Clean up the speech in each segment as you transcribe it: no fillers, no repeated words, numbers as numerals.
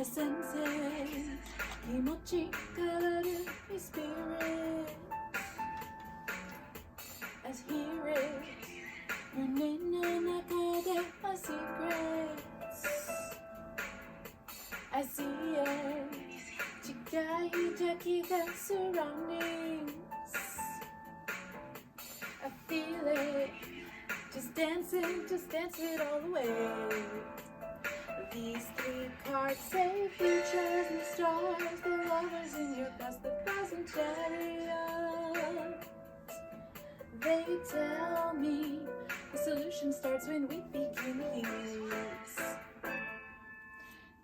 I sense it 気持ち変わる My spirit I hear it 胸の中で My secrets I see it 近い邪気が surroundings I feel it Just dance it all the way These three cards say futures and stars The lovers in your past, the present chariot They tell me the solution starts when we begin to lose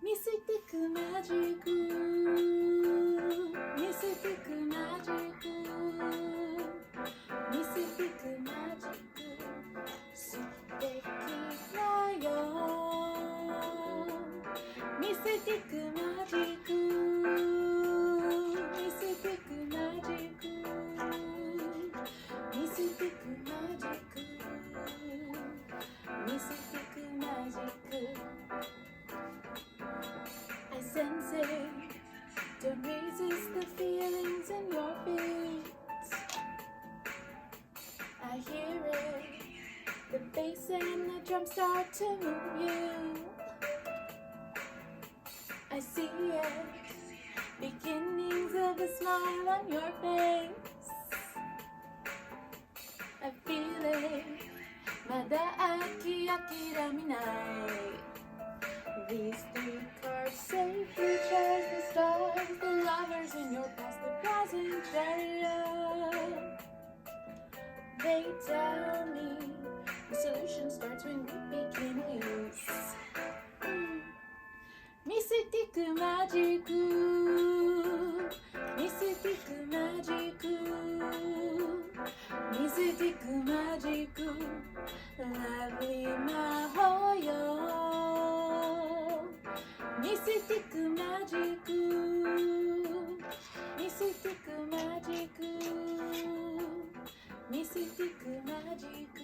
Mystic magic Mystic magic Mystic magic 素敵だよミスティックマジックミスティックマジックミスティックマジックミスティックマジック I sense it Don't resist the feelings in your feet I hear it The bass and the drums start to move you I see it Beginnings of a smile on your face I feel it まだ諦めない These three cards say futures, the stars, the lovers in your past, the present chariot They tell me the solution starts when we begin to use Mystic magic Mystic magic Mystic magic Lovely mahoyo Mystic magic Mystic magic Mystic magic